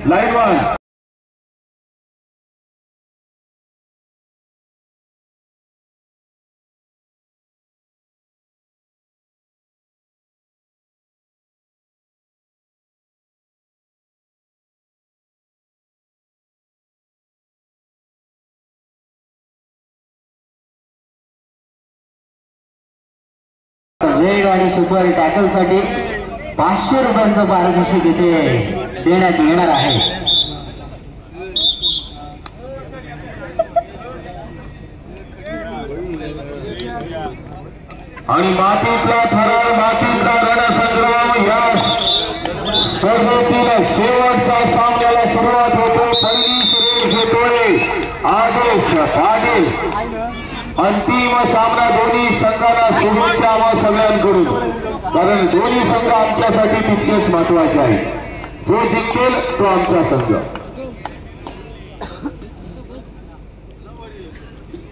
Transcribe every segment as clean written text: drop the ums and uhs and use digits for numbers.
Line one वेग आणि super tackle साठी 500 रुपयांचं पारितोषिक इथे देण्यात येणार आहे। आणि मातीतला थरार मातीतला रणसंग्राम या स्पर्धेतील शेवटच्या सामन्याला सुरुवात होते। पहिली सुरेश घेतोय आदेश पाटील। अंतिम सामना दोन्ही संघांना शुभेच्छा व सगळ्यांकडून, कारण दोन्ही संघ आमच्यासाठी तितकेच महत्वाचे आहे। जो जिंकेल तो आमचा संघ।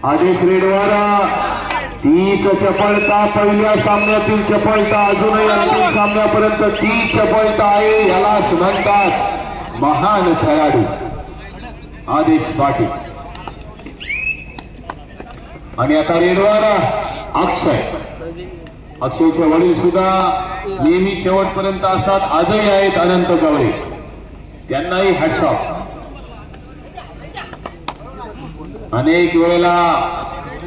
आदेश रेडवारा तीच चपळता, पहिल्या सामन्यातील चपळता अजूनही अंतिम सामन्यापर्यंत ती चपळता आहे। यालाच म्हणतात महान खेळाडू आदेश पाटील। आणि आता रेडवारा अक्षयचे वडील सुद्धा नेहमी शेवटपर्यंत असतात, आजही आहेत अनंत गवळे, त्यांनाही हॅट्स ऑफ। अनेक वेळेला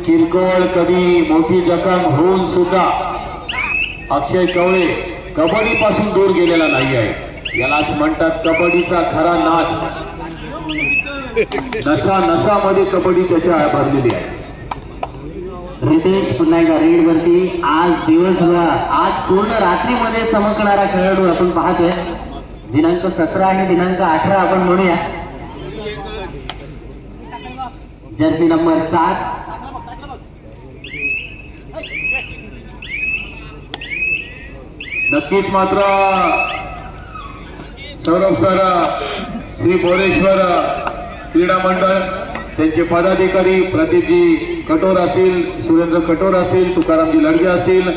किरकोळ कधी मोठी जखम होऊन सुद्धा अक्षय कवळे कबड्डी पासून दूर गेलेला नाही आहे। यालाच म्हणतात कबड्डीचा खरा नाच। नशामध्ये कबड्डी त्याच्या भरलेली आहे। रितेश पुन्हा एकदा रीड वरती आज दिवसभर, आज पूर्ण रात्रीमध्ये चमकणारा खेळाडू आपण पाहतोय। दिनांक 17 आणि दिनांक 18 आपण म्हणूया। जर्सी नंबर 7 नक्कीच मात्र सौरभ सर, श्री बोरेश्वर क्रीडा मंडळ, त्यांचे पदाधिकारी प्रदीपजी कटोर असतील, सुरेंद्र कटोर असतील, तुकारामजी लडगे असतील,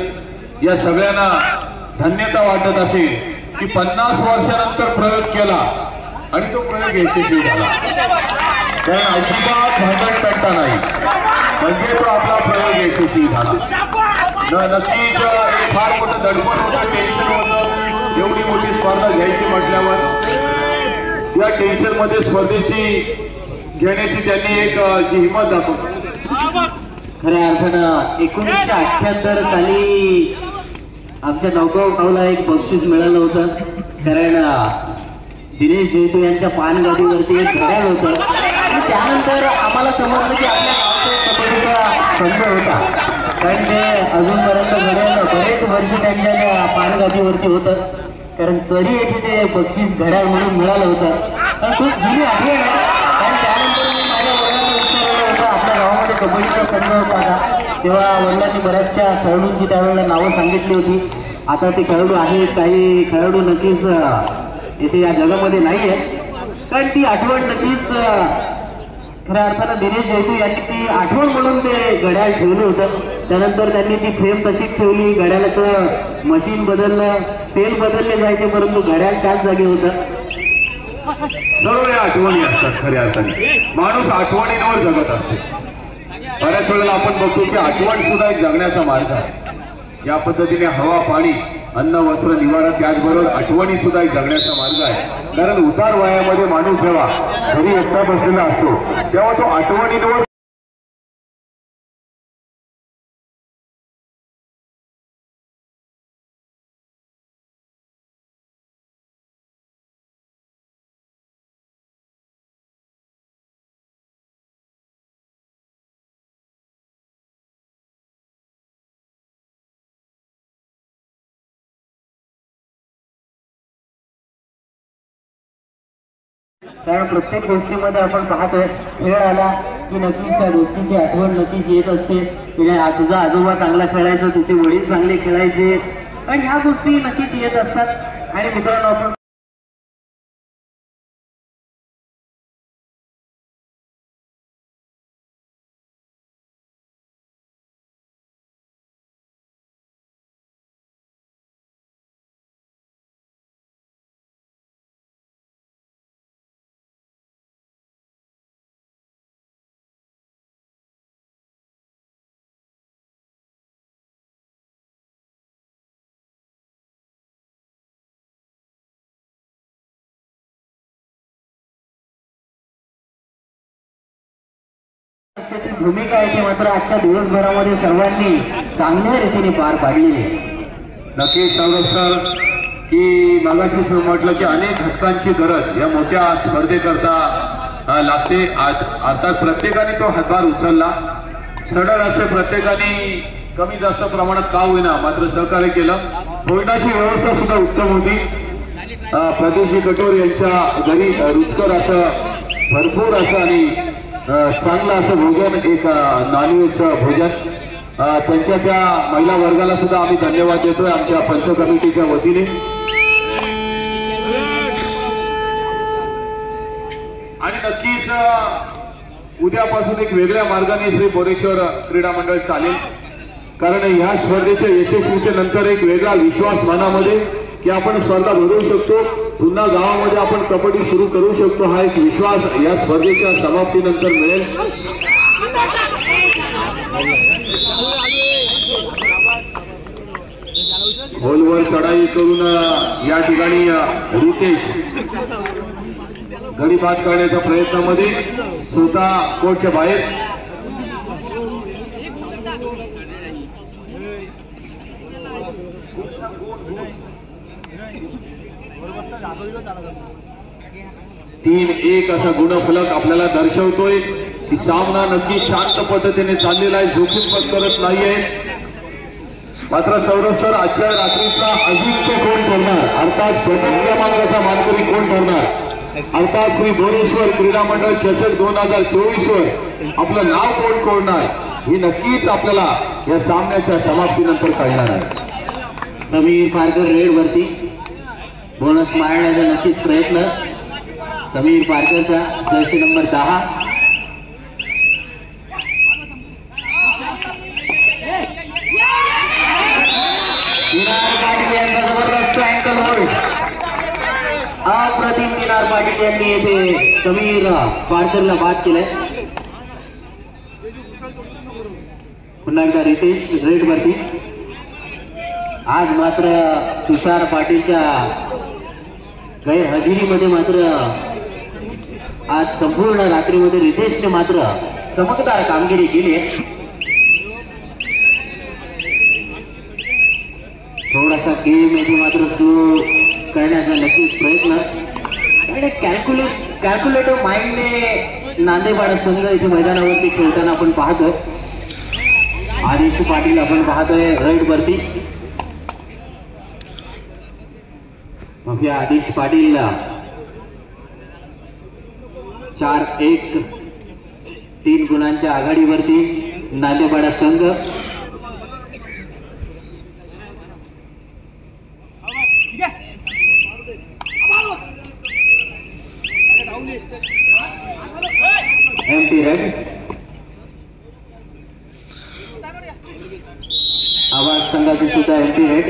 या सगळ्यांना धन्यता वाटत असेल की 50 वर्षानंतर प्रयोग केला आणि तो प्रयोग यशस्वी झाला। कारण अजिबात भांडण करता नाही, म्हणजे तो आपला प्रयोग यशस्वी झाला। नक्कीच फार मोठं दडपण होतं, टेन्शन होतं। एवढी मोठी स्पर्धा घ्यायची म्हटल्यावर या टेन्शन मध्ये स्पर्धेची घेण्याची त्यांनी एक जी हिंमत दाखवली। खऱ्या अर्थानं 1978 साली आमच्या नौगावला एक बक्षीस मिळालं होतं, कारण दिनेश जैतू यांच्या पानगाडीवरती एक घड्याळ होतं। त्यानंतर आम्हाला समजलं की आपल्या गावचा कबड्डीचा संघ होता, कारण ते अजूनपर्यंत घड्याळ बरेच वर्ष त्यांच्या पानगाडीवरती होतं, कारण तरी येथे ते बक्षीस घड्याळ म्हणून मिळालं होतं। पण खूप जुनी आठवण आहे, कारण त्यानंतर मी माझ्या वडिलांना विचारलं होतं आपल्या गावामध्ये कबड्डीचा संघ होता का, तेव्हा वडिलांनी बऱ्याचशा खेळाडूंची त्यावेळेला नावं सांगितली होती। आता ते खेळाडू आहेत, काही खेळाडू नक्कीच इथे या जगामध्ये नाही आहेत, कारण ती आठवण नक्कीच खऱ्या अर्थानं दिनेश जैतू यांनी ती आठवण म्हणून ते घड्याळ ठेवलं होतं। त्यानंतर त्यांनी ती फ्रेम तशीच ठेवली, घड्याळाचं मशीन बदललं, तेल बदलले जायचे, परंतु घड्याळ त्याच जागी होतं। सर्व या आठवणी असतात। खऱ्या अर्थाने माणूस आठवणींवर जगत असतो। बऱ्याच वेळेला आपण बघतो की आठवण सुद्धा एक जगण्याचा मार्ग आहे। या पद्धतीने हवा पाणी अन्न वस्त्र निवारा, त्याचबरोबर आठवणी सुद्धा एक जगण्याचा मार्ग आहे। कारण उतार वयामध्ये माणूस जेव्हा घरी एकटा बसलेला असतो तेव्हा तो आठवणींवर कारण प्रत्येक गोष्टीमध्ये आपण पाहतोय खेळ आला की नक्कीच त्या गोष्टीची आठवण नक्कीच येत असते। तुझा आजोबा चांगला खेळायचा, तुझे वडील चांगले खेळायचे, आणि ह्या गोष्टी नक्कीच येत असतात। आणि मित्रांनो आपण त्याची भूमिका आहे ती मात्र आजच्या दिवसभरामध्ये सर्वांनी चांगल्या रीतीने पार पाडली आहे. नक्कीच सर की मागाशी म्हटलं की अनेक घटकांची गरज या मोठ्या स्पर्धेकरता लागते. अर्थात प्रत्येकाने तो हातभार उचलला, सडळ असे प्रत्येकाने कमी जास्त प्रमाणात का होईना मात्र सहकार्य केलं. कोयनाची व्यवस्था सुद्धा उत्तम होती. प्रदीपजी कटोर यांच्या घरी रुचकर असं भरपूर असं आणि चांगलं असं भोजन, एक नॉनव्हेजचं भोजन. त्यांच्या त्या महिला वर्गाला सुद्धा आम्ही धन्यवाद देतोय आमच्या पंच कमिटीच्या वतीने. आणि नक्कीच उद्यापासून एक वेगळ्या मार्गाने श्री बोरेश्वर क्रीडा मंडळ चालेल, कारण ह्या स्पर्धेच्या यशस्वीच्या नंतर एक वेगळा विश्वास मनामध्ये की आपण स्पर्धा भरवू शकतो, पुन्हा गावामध्ये आपण कबड्डी सुरू करू शकतो, हा एक विश्वास या स्पर्धेच्या समाप्तीनंतर मिळेल. खोलवर चढाई करून या ठिकाणी रितेश गडी बाद करण्याच्या प्रयत्नामध्ये स्वतः कोर्टच्या बाहेर. तीन एक असा गुणफलक आपल्याला दर्शवतोय की सामना नक्की शांत पद्धतीने चाललेला आहे, जोखीम पत्करत नाहीये. मात्र सौरभ सर आजच्या रात्रीचा अजिंक्य कोण ठरणार, अर्थात क्रमांकाचा मानकरी कोण ठरणार, अर्थात श्री बोरेश्वर क्रीडा मंडळ चषक 2024 वर आपलं नाव कोण कोरणार हे नक्कीच आपल्याला या सामन्याच्या समाप्तीनंतर कळणार आहे. समीर पारकर रेड वरती बोनस मारण्याचा नक्कीच प्रयत्न. समीर पारकरचा जर्सी नंबर 10. दिनार पाटील यांचा जबरदस्त अँकल होल्ड. अप्रतिम दिनार पाटील यांनी येथे समीर पारकरला बाद केलाय. पुन्हा एकदा रितेश रेड वरती. आज मात्र तुषार पाटीलच्या गैरहजेरीमध्ये मात्र आज संपूर्ण रात्रीमध्ये रितेशने मात्र चमकदार कामगिरी केली आहे. थोडासा गेम येथे मात्र स्लो करण्याचा नक्कीच प्रयत्न आणि कॅल्क्युलेटिव्ह माइंडने नांदेवाडा संघ इथे मैदानावरती खेळताना आपण पाहतोय. आदिश पाटील आपण पाहतोय राईट वरती. मग या आदिश पाटील 4-1 3 गुणांच्या आघाडीवरती नांदेवाडा संघ. एमटी रेड आवाज संघाची सुद्धा एमटी रेड.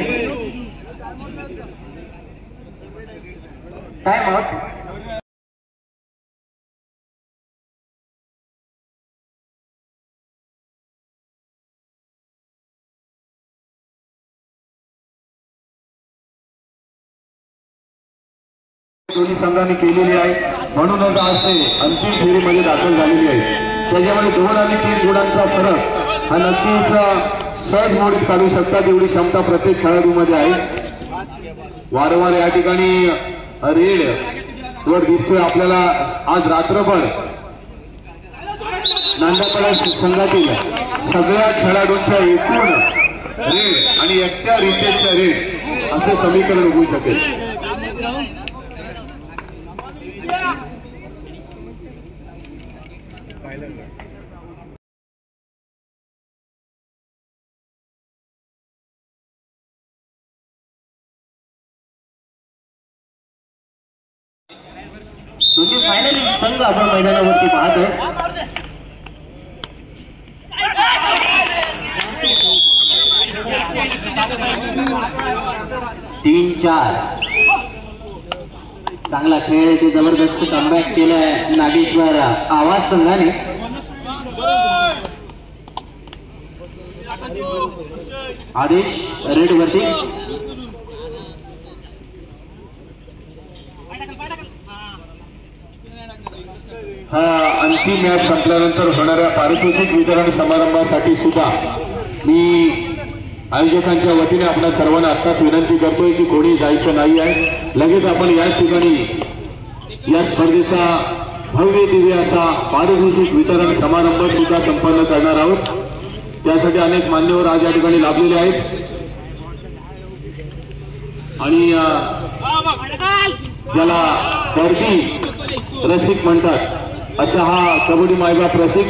Time out. दोन्ही संघांनी केलेली आहे, म्हणूनच आज ते अंतिम फेरीमध्ये दाखल झालेली आहे. त्याच्यामध्ये 2 आणि 3 गुणांचा फरक हा नक्कीच सहज मोडीत काढू शकतात एवढी क्षमता प्रत्येक खेळाडूमध्ये आहे. वारंवार या ठिकाणी रेड वर दिसतोय आपल्याला. आज रात्रभर नांदेवाडा संघातील सगळ्या खेळाडूंच्या एकूण रेड आणि एकट्या रितेशच्या रेड असे समीकरण होऊ शकेल. दोन्ही फायनल संघ आपण मैदानावरती पाहतोय. तीन 4 चांगला खेळ आहे. ते जबरदस्त कमबॅक केलाय नागेश्वर आवाज संघाने. आदेश रेड वरती. हा अंतिम मॅच संपल्यानंतर होणाऱ्या पारितोषिक वितरण समारंभासाठी सुद्धा मी आयोजकांच्या वतीने आपल्या सर्वांना आत्ताच विनंती करतोय की कोणी जायचं नाही आहे. लगेच आपण याच ठिकाणी या स्पर्धेचा भव्य दिव्य असा पारितोषिक वितरण समारंभ सुद्धा संपन्न करणार आहोत. त्यासाठी अनेक मान्यवर आज या ठिकाणी लाभलेले आहेत आणि ज्याला दर्दी रसिक म्हणतात असा हा कबड्डी मायबाप रसिक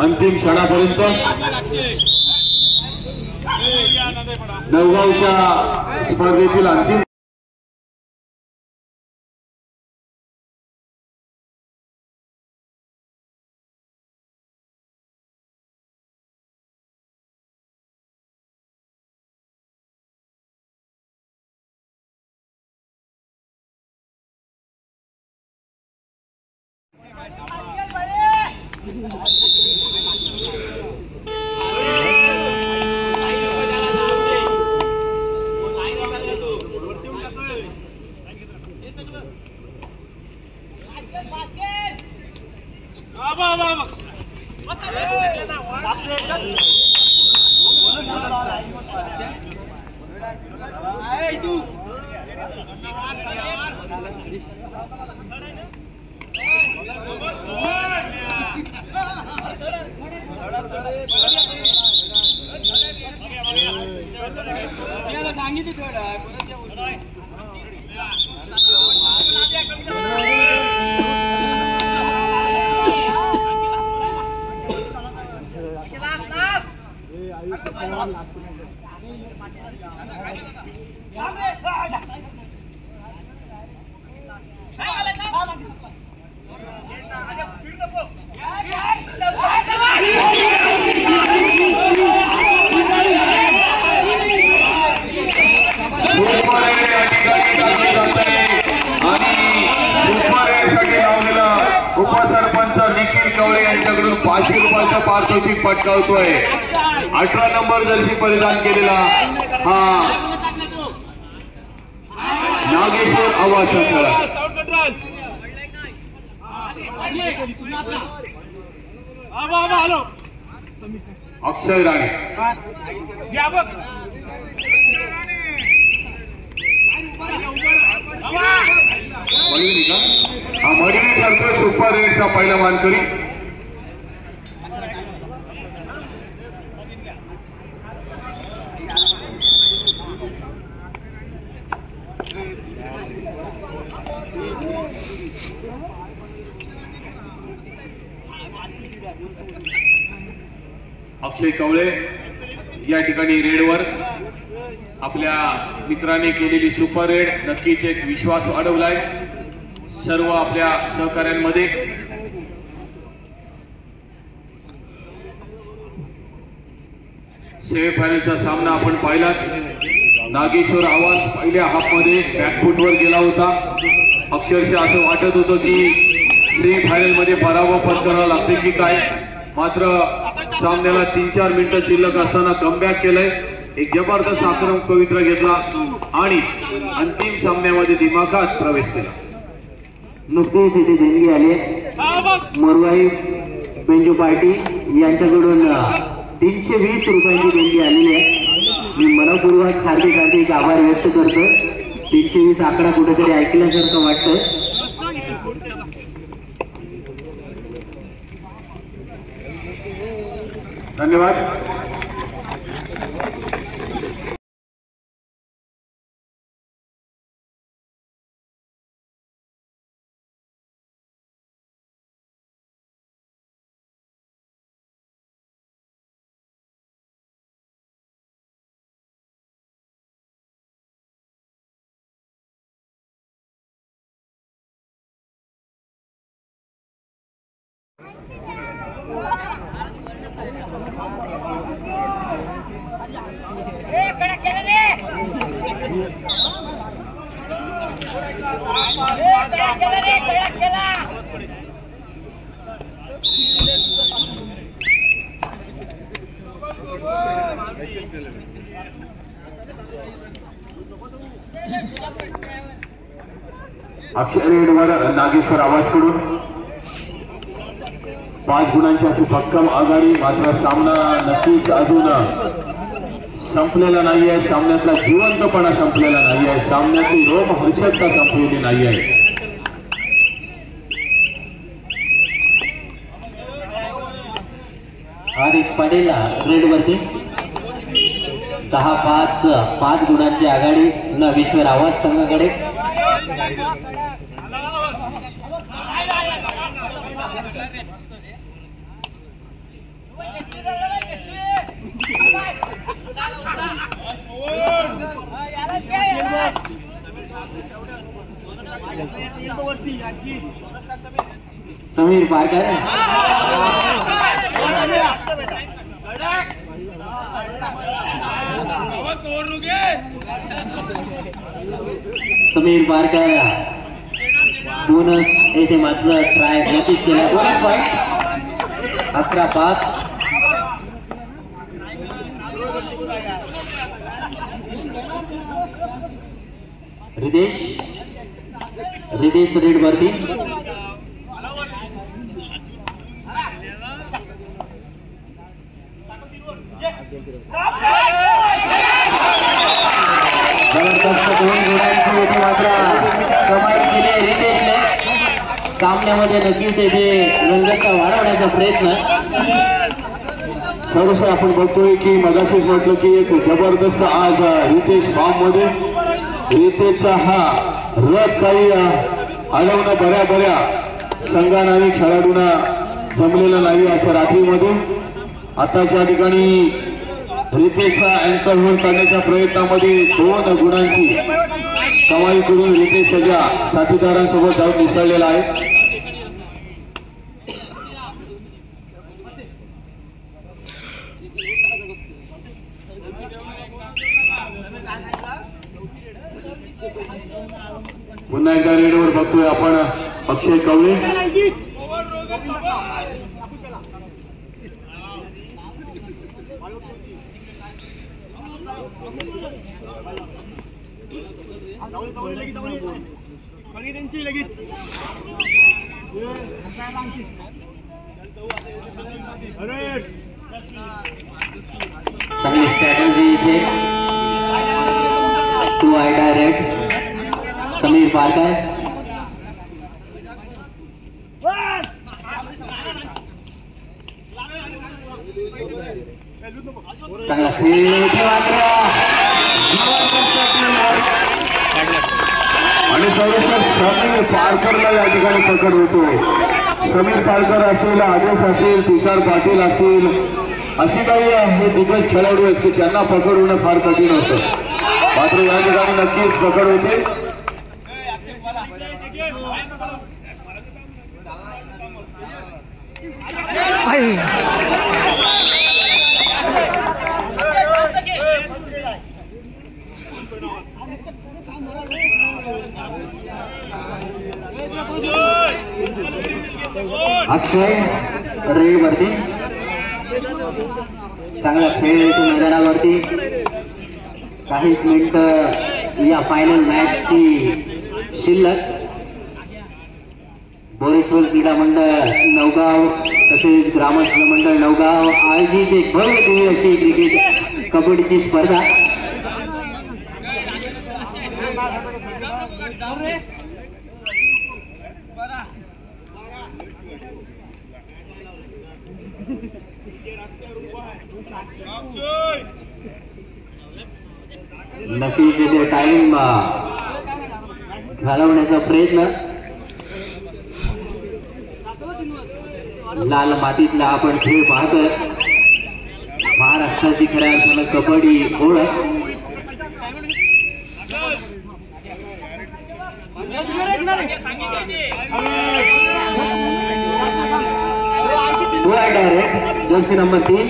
अंतिम क्षणापर्यंत नवगावच्या स्पर्धेतील अंतिम उपसरपंच निखिल कवळे यांच्याकडून 500 रुपयाचा पारितोषिक पटकावतोय. 18 नंबर जर्सी परिधान केलेला हा नागेश्वर आवासा खेळा अक्षय राणे मडिनी करतोय सुपर रेडचा पहिला मानकरी. अक्षय कवळे या ठिकाणी रेडवर आपल्या मित्राने केलेली सुपर रेड नक्कीच एक विश्वास वाढवलाय सर्व आपल्या सहकाऱ्यांमध्ये. सेमीफायनलचा सामना आपण पाहिलाच. नागेश्वर आवाज पहिल्या हाफमध्ये बॅकफुटवर गेला होता. अक्षरशः असं वाटत होतं की सेमीफायनल मध्ये पराभव पत्करावा लागते की काय. मात्र सामन्याला 3-4 मिनिटं शिल्लक असताना कमबॅक केलंय. एक जबरदस्त आक्रमक पवित्रा घेतला आणि अंतिम सामन्यामध्ये दिमाखात प्रवेश केला. नुकतीच इथे देणगी आले मोरवाई बेंजो पार्टी यांच्याकडून 320 रुपयांची देणगी आलेली आहे. मी मनपूर्वक हार्दिक आभार व्यक्त करतो. 320 आकडा कुठेतरी ऐकल्यासारखं वाटतं. धन्यवाद. अक्षय रेडवर नागेश्वर आवाज कडून 5 गुणांची अशी भक्कम आघाडी. मात्र सामना नक्कीच अजून संपलेला नाहीये. सामन्यातला जिवंतपणा संपलेला नाहीये. सामन्यातली रोमहर्षकता संपलेली नाहीये. हार्दिक पाटील रेड वरती 10-5 गुणांची आघाडी विश्वर आवाज संघाकडे. समीर पारकर समीर पारकर बोनस येथे मात्र ट्राय नक्कीच केला. Bonus point 11-5. रिदेश रेड वरती जबरदस्त 2 गुणांची होती मात्र कमाई केली रितेशने. सामन्यामध्ये नक्कीच येथे रंगता वाढवण्याचा प्रयत्न. थोडस आपण बघतोय की मगाशीच म्हटलं की एक जबरदस्त आज रितेश फॉर्म मध्ये. रितेशचा हा रथ काही अडवणं बऱ्या संघांना आणि खेळाडूंना जमलेलं नाही अशा रात्रीमध्ये. आताच्या ठिकाणी रितेशचा अँकर होल करण्याच्या प्रयत्नामध्ये 2 गुणांची कमाई करून रितेश त्याच्या साथीदारांसोबत जाऊन मिसळलेला आहे. पुन्हा एकदा रेडवर बघतोय आपण अक्षय कवळे. चांगली स्ट्रॅटेजी इथे. 2 आय डायरेक्ट समीर पारकर. चांगला खेळ आणि सर्वस्व समीर पारकरला या ठिकाणी पकड होतोय. समीर पारकर असतील, आदेश असेल, तुषार पाटील असतील, अशी काही हे दिग्गज खेळाडू आहेत की त्यांना पकड होणं फार कठीण होतं. मात्र या ठिकाणी नक्कीच पकड होते. अक्षय रेड वरती चांगला खेळ येतो मैदानावरती. काहीच मिनिट या फायनल मॅचची शिल्लक. बोरेश्वर क्रीडा मंडळ नवगाव तसेच ग्रामस्थ मंडळ नवगाव आयोजित एक भव्य दिव्य अशी क्रिकेट कबड्डीची स्पर्धा. नक्कीच तिथे टाइम घालवण्याचा प्रयत्न. लाल मातीतला आपण खेळ पाहतोय. महाराष्ट्राची खऱ्या अर्थानं कबड्डी ओळख. डायरेक्ट जर्सी नंबर 3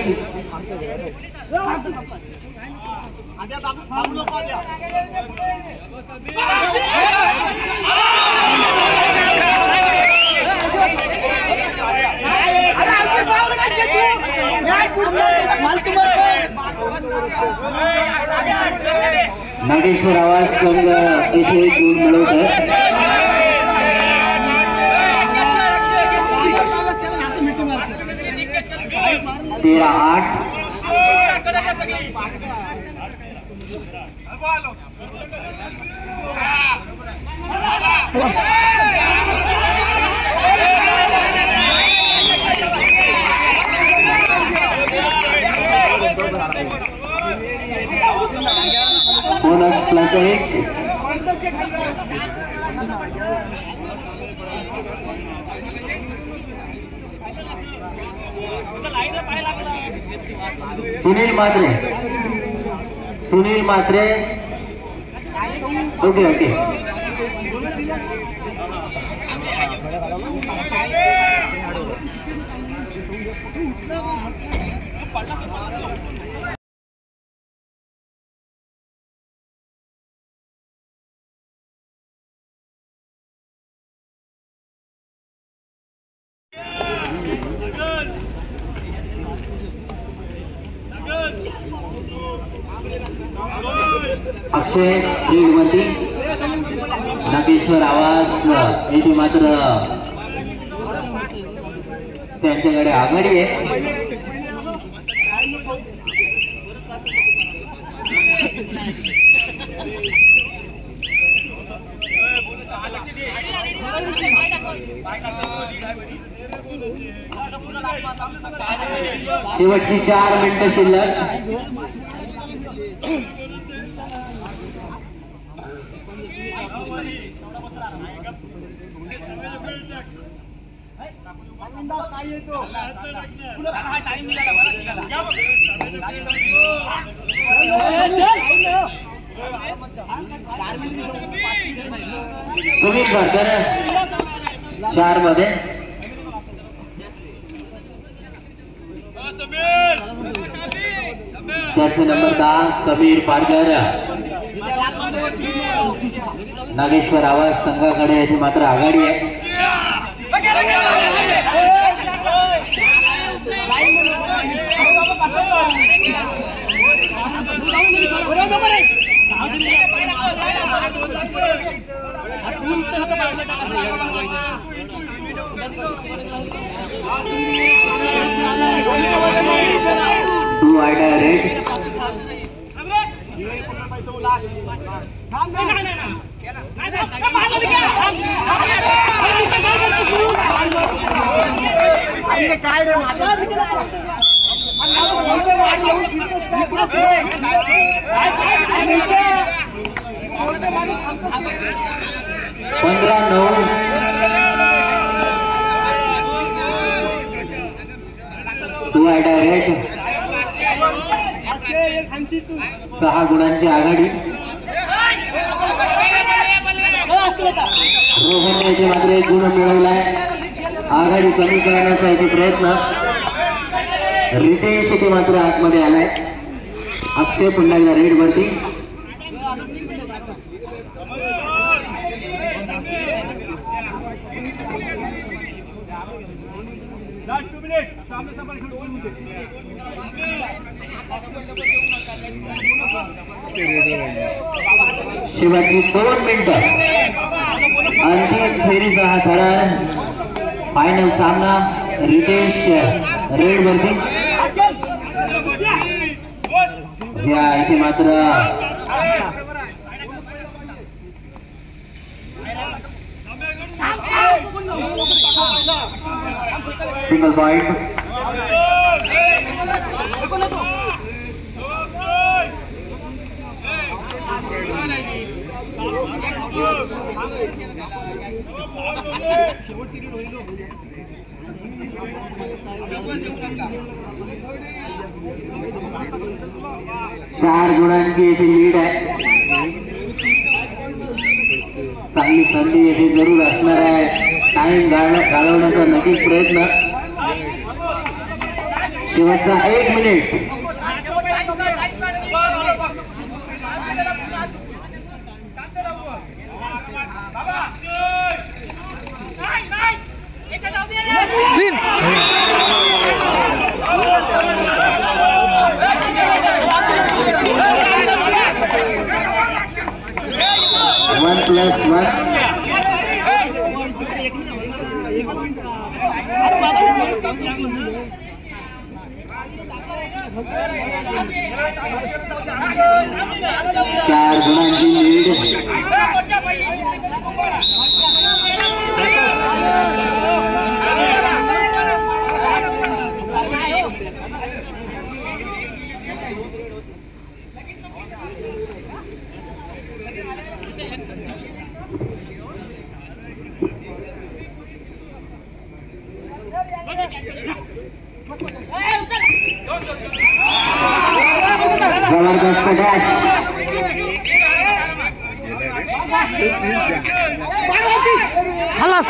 नागेश्वर आवाज संघ येथे गुण मिळवत आहे. 13-8. Bonus plus 1. सुनील मात्रे. ओके. अक्षय श्रीमती नागेश्वर आवाज येथे मात्र त्यांच्याकडे आघाडी आहे. शेवटची 4 मिनिटं शिल्लक. तुम्ही करता ना 4 मध्ये. त्याचे नंबर 10 समीर पारकर. नागेश्वर आवाज संघाकडे याची मात्र आघाडी आहे. टू आयडा रेड. काय रे 15-9. टू आयडा रेड. 6 गुणांची आघाडी. रोहन याचे मात्र 1 गुण मिळवलाय. आघाडी कमी करण्याचा याचे प्रयत्न. रितेश इथे मात्र आतमध्ये आलाय. अक्षय पुन्हा एकदा रेड वरती. शेवटची 2 मिनिटं. अंतिम फेरीचा हा ठराव. फायनल सामना रितेश रेड वरती. या इथे मात्र सिंगल पॉइंट. चार गुणांची येथे लीड आहे. चांगली संधी येथे जरूर असणार आहे. टाइम घालवण्याचा नक्कीच प्रयत्न. शेवटचा 1 मिनिट. 4 गुणांची लीड. जबरदस्त डॅश. खलास